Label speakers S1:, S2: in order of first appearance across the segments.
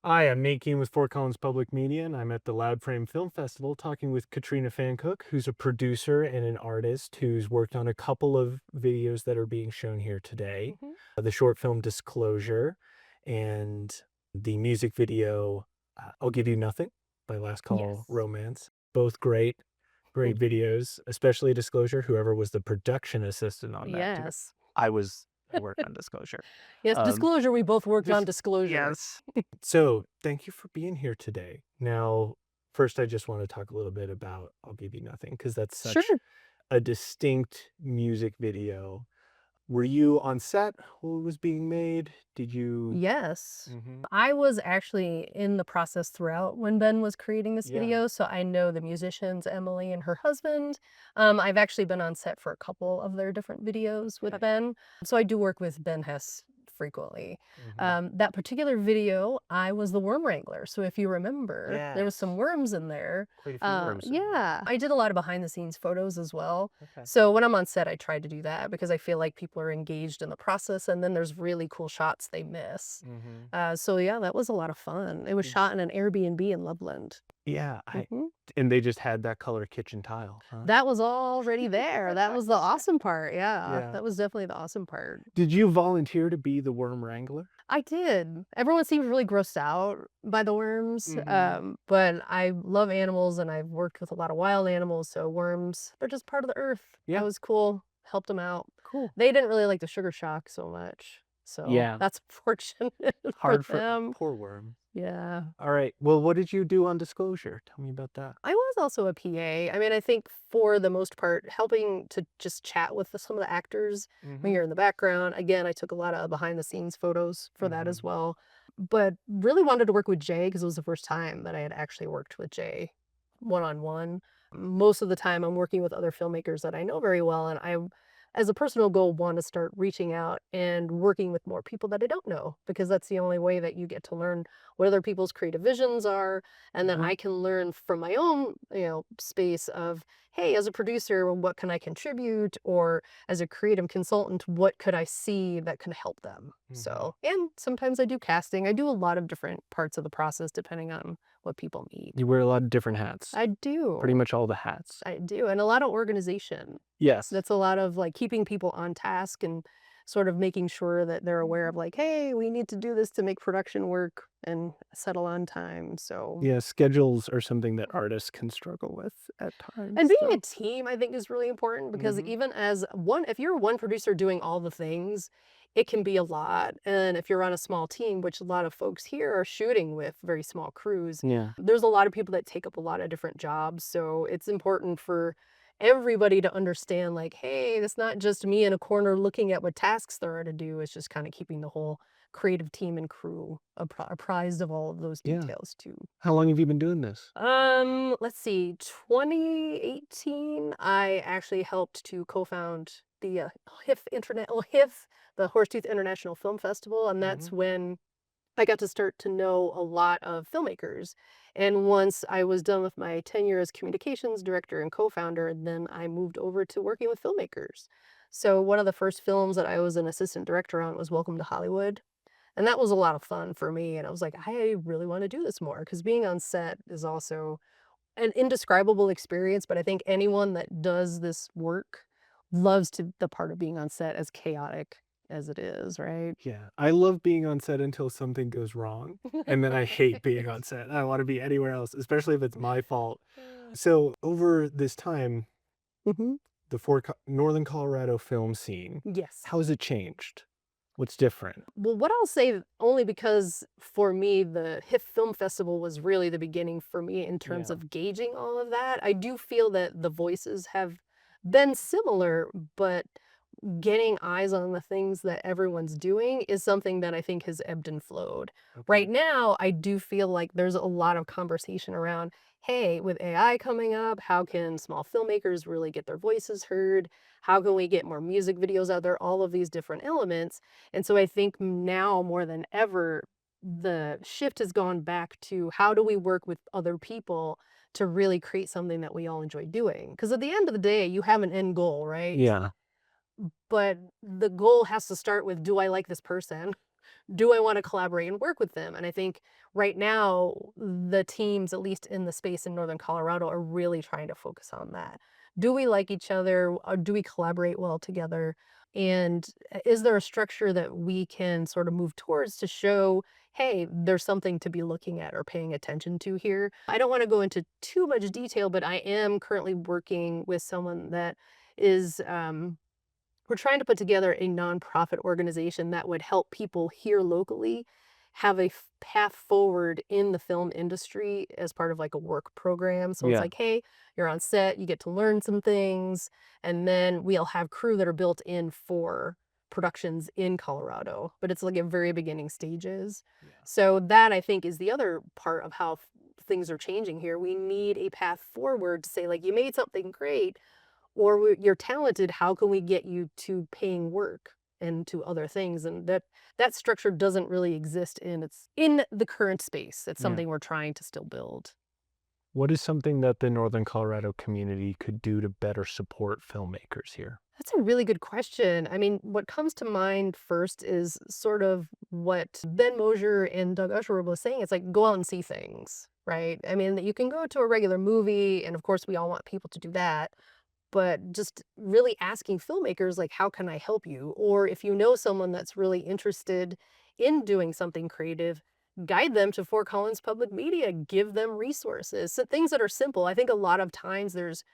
S1: Hi, I'm Nate Keane with Fort Collins Public Media, and I'm at the LOUDframe Film Festival talking with Katrina Pfannkuch, who's a producer and an artist who's worked on a couple of videos that are being shown here today.
S2: Mhm.
S1: The short film Disclosure and the music video I'll Give You Nothing by Last Call
S2: Yes.
S1: Romance. Both great videos, especially Disclosure, whoever was the production assistant on that.
S2: Yes.
S1: I worked on Disclosure.
S2: Yes,
S1: Um,
S2: Disclosure, we both worked on
S1: Just
S2: Disclosure.
S1: yes. So, thank you for being here today. Now, first, I just want to talk a little bit about I'll Give You Nothing because that's such
S2: Sure.
S1: a distinct music video. Were you on set while it was being made? Did you
S2: Yes.
S1: Mhm.
S2: I was actually in the process throughout when Ben was creating this
S1: Yeah.
S2: video, so I know the musicians, Emily and her husband. I've actually been on set for a couple of their different videos with Ben, so I do work with Ben Hess frequently.
S1: Mhm.
S2: That particular video, I was the worm wrangler, so if you remember, there was some
S1: Yes.
S2: worms in there.
S1: Quite a few worms in there.
S2: Yeah, I did a lot of behind the scenes photos as well.
S1: Okay.
S2: So when I'm on set, I try to do that because I feel like people are engaged in the process, and then there's really cool shots they miss.
S1: Mhm.
S2: So yeah, that was a lot of fun. It was
S1: Did
S2: shot in an Airbnb in Loveland.
S1: Yeah, I
S2: Mhm.
S1: and they just had that color kitchen tile, huh?
S2: That was already there. That was the awesome part. Yeah,
S1: Yeah.
S2: that was definitely the awesome part.
S1: Did you volunteer to be the worm wrangler?
S2: I did. Everyone seems really grossed out by the worms,
S1: Mhm.
S2: but I love animals and I've worked with a lot of wild animals, so worms, they're just part of the earth. That
S1: Yeah.
S2: was cool. Helped them out.
S1: Cool.
S2: They didn't really like the sugar shock so much, so
S1: Yeah.
S2: that's fortunate for
S1: Hard for
S2: them.
S1: poor worm.
S2: Yeah.
S1: All right. Well, what did you do on Disclosure? Tell me about that.
S2: I was also a PA. I mean, I think for the most part, helping to just chat with some of the actors when
S1: Mhm.
S2: you're in the background. Again, I took a lot of behind the scenes photos for that as
S1: Mhm.
S2: well. But really wanted to work with Jay because it was the first time that I had actually worked with Jay one on one. Most of the time, I'm working with other filmmakers that I know very well. And I, as a personal goal, want to start reaching out and working with more people that I don't know because that's the only way that you get to learn what other people's creative visions are, and then
S1: Mhm.
S2: I can learn from my own, space of, hey, as a producer, what can I contribute? Or as a creative consultant, what could I see that could help them?
S1: Mhm.
S2: So, and sometimes I do casting. I do a lot of different parts of the process depending on what people need.
S1: You wear a lot of different hats.
S2: I
S1: Pretty
S2: do.
S1: much all the hats.
S2: I do. And a lot of organization.
S1: Yes.
S2: That's a lot of like keeping people on task and sort of making sure that they're aware of like, hey, we need to do this to make production work and settle on time. So
S1: Yeah, schedules are something that artists can struggle with at
S2: and
S1: times,
S2: being a
S1: so
S2: team, I think, is really important because
S1: Mhm.
S2: even as one, if you're one producer doing all the things, it can be a lot. And if you're on a small team, which a lot of folks here are shooting with very small crews,
S1: Yeah.
S2: there's a lot of people that take up a lot of different jobs. So it's important for everybody to understand, like, hey, it's not just me in a corner looking at what tasks there are to do. It's just kind of keeping the whole creative team and crew apprised of all of those
S1: Yeah.
S2: details too.
S1: How long have you been doing this?
S2: Let's see, 2018, I actually helped to co-found the HIF, the Horsetooth International Film Festival, and that's
S1: Mhm.
S2: when I got to start to know a lot of filmmakers. And once I was done with my tenure as communications director and co-founder, then I moved over to working with filmmakers. So one of the first films that I was an assistant director on was Welcome to Hollywood. And that was a lot of fun for me. And I was like, I really want to do this more because being on set is also an indescribable experience. But I think anyone that does this work loves to the part of being on set as chaotic as it is, right?
S1: Yeah. I love being on set until something goes wrong, and then I hate being on set. I wanna be anywhere else, especially if it's my fault. So, over this time,
S2: Mhm.
S1: the Northern Colorado film scene,
S2: Yes.
S1: how has it changed? What's different?
S2: Well, what I'll say, only because for me, the HIF Film Festival was really the beginning for me in terms
S1: Yeah.
S2: of gauging all of that. I do feel that the voices have been similar, but getting eyes on the things that everyone's doing is something that I think has ebbed and flowed. Right
S1: Okay.
S2: now, I do feel like there's a lot of conversation around, hey, with AI coming up, how can small filmmakers really get their voices heard? How can we get more music videos out there? All of these different elements. And so I think now more than ever, the shift has gone back to how do we work with other people to really create something that we all enjoy doing? Because at the end of the day, you have an end goal, right?
S1: Yeah.
S2: But the goal has to start with, do I like this person? do I want to collaborate and work with them? And I think right now, the teams, at least in the space in Northern Colorado, are really trying to focus on that. Do we like each other? Or do we collaborate well together? And is there a structure that we can sort of move towards to show, hey, there's something to be looking at or paying attention to here? I don't want to go into too much detail, but I am currently working with someone that is we're trying to put together a nonprofit organization that would help people here locally have a path forward in the film industry as part of like a work program. So it's
S1: Yeah.
S2: like, hey, you're on set, you get to learn some things, and then we'll have crew that are built in for productions in Colorado, but it's like at very beginning stages.
S1: Yeah.
S2: So that I think is the other part of how things are changing here. We need a path forward to say like you made something great, or you're talented, how can we get you to paying work and to other things? And that structure doesn't really exist in the current space. It's
S1: Yeah.
S2: something we're trying to still build.
S1: What is something that the Northern Colorado community could do to better support filmmakers here?
S2: That's a really good question. I mean, what comes to mind first is sort of what Ben Mosier and Doug Usher were saying. It's like go out and see things, right? I mean, you can go to a regular movie, and of course, we all want people to do that, but just really asking filmmakers like, how can I help you? Or if you know someone that's really interested in doing something creative, guide them to Fort Collins Public Media, give them resources. So things that are simple. I think a lot of times there's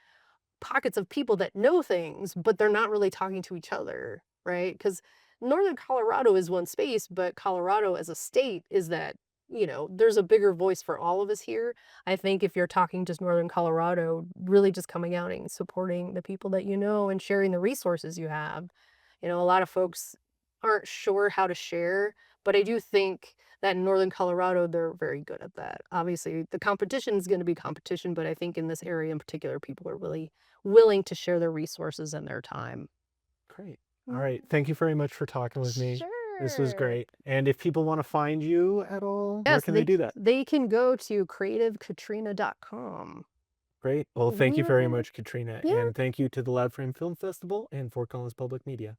S2: pockets of people that know things, but they're not really talking to each other, right? Because Northern Colorado is one space, but Colorado as a state is that, there's a bigger voice for all of us here. I think if you're talking just Northern Colorado, really just coming out and supporting the people that you know and sharing the resources you have. A lot of folks aren't sure how to share, but I do think that in Northern Colorado, they're very good at that. Obviously, the competition is going to be competition, but I think in this area in particular, people are really willing to share their resources and their time.
S1: Great. All right.
S2: Mm.
S1: Thank you very much for talking with me. This was
S2: Sure.
S1: great. And if people want to find you at all, where
S2: Yes,
S1: can they do that?
S2: they can go to creativekatrina.com.
S1: Great. Well, thank you very
S2: Yeah.
S1: much, Katrina.
S2: Yeah.
S1: And thank you to the Loud Frame Film Festival and Fort Collins Public Media.